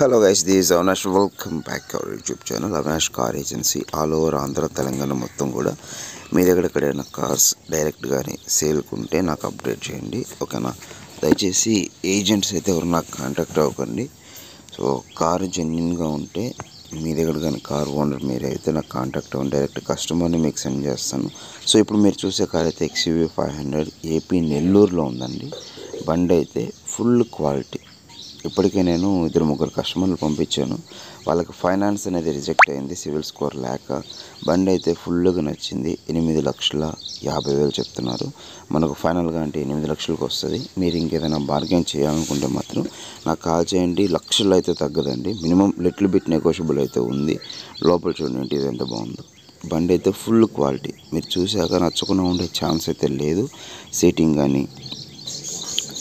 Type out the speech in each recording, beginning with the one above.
Hello guys, this is Avinash. Welcome back to our YouTube channel Avinash Car Agency. All over Andhra Telangana మొత్తం కూడా మీ దగ్గర ఎక్కడైనా cars direct గానీ సేల్కి ఉంటే నాకు అప్డేట్ చేయండి, ఓకేనా. దయచేసి ఏజెంట్స్ అయితే ఎవరు నాకు కాంటాక్ట్ అవ్వకండి. సో కారు జెన్యున్గా ఉంటే మీ దగ్గర కానీ కార్ ఓనర్ మీరే అయితే నాకు కాంటాక్ట్ అవ్వండి, డైరెక్ట్ కస్టమర్ని మీకు సెండ్ చేస్తాను. సో ఇప్పుడు మీరు చూసే కార్ అయితే XUV 500 ఏపీ నెల్లూరులో ఉందండి. బండి అయితే ఫుల్ క్వాలిటీ. ఇప్పటికే నేను 2-3 కస్టమర్లు పంపించాను. వాళ్ళకి ఫైనాన్స్ అనేది రిజెక్ట్ అయింది, సివిల్ స్కోర్ లేక. బండి అయితే ఫుల్గా నచ్చింది. 8,50,50,000 చెప్తున్నారు. మనకు ఫైనల్గా అంటే 8 లక్షలకు వస్తుంది. మీరు ఇంకేదైనా బార్గెన్ చేయాలనుకుంటే మాత్రం నాకు కాల్ చేయండి. లక్షలు అయితే తగ్గదండి, మినిమం లిటిల్ బిట్ నెగోషియబుల్ అయితే ఉంది. లోపల చూడండి ఇది ఎంత బాగుందో. బండి అయితే ఫుల్ క్వాలిటీ. మీరు చూశాక నచ్చకుండా ఉండే ఛాన్స్ అయితే లేదు. సీటింగ్ కానీ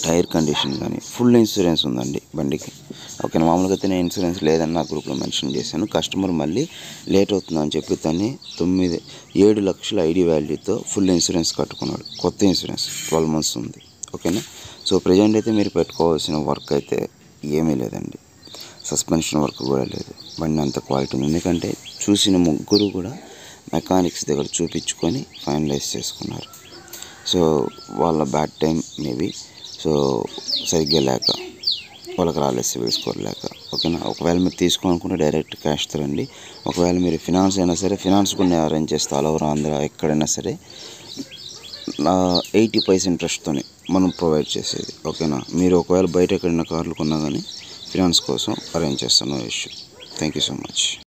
టైర్ కండిషన్ కానీ ఫుల్ ఇన్సూరెన్స్ ఉందండి బండికి, ఓకేనా. మామూలుగా అయితే నేను ఇన్సూరెన్స్ లేదని నా గ్రూప్లో మెన్షన్ చేశాను. కస్టమర్ మళ్ళీ లేట్ అవుతుందని చెప్పి తను 7 లక్షల ఐడి వాల్యూతో ఫుల్ ఇన్సూరెన్స్ కట్టుకున్నాడు. కొత్త ఇన్సూరెన్స్ 12 months ఉంది, ఓకేనా. సో ప్రజెంట్ అయితే మీరు పెట్టుకోవాల్సిన వర్క్ అయితే ఏమీ లేదండి, సస్పెన్షన్ వర్క్ కూడా లేదు. బండి అంత క్వాలిటీ ఉంది. ఎందుకంటే చూసిన ముగ్గురు కూడా మెకానిక్స్ దగ్గర చూపించుకొని ఫైనలైజ్ చేసుకున్నారు. సో వాళ్ళ బ్యాడ్ టైం మేబీ, సో సరిగ్గా లేక వాళ్ళకి రాలేదు సివిల్ స్కోర్ లేక, ఓకేనా. ఒకవేళ మీరు తీసుకోవాలనుకుంటే డైరెక్ట్ క్యాష్ తరండి. ఒకవేళ మీరు ఫినాన్స్ అయినా సరే ఫినాన్స్ కూడా నేను అరేంజ్ చేస్తాను. ఆల్ ఓవర్ ఆంధ్ర ఎక్కడైనా సరే 80% ఇంట్రెస్ట్తోనే మనం ప్రొవైడ్ చేసేది, ఓకేనా. మీరు ఒకవేళ బయట ఎక్కడైనా కార్లు కొన్నా కానీ ఫినాన్స్ కోసం అరేంజ్ చేస్తాను, no issue. Thank you so much.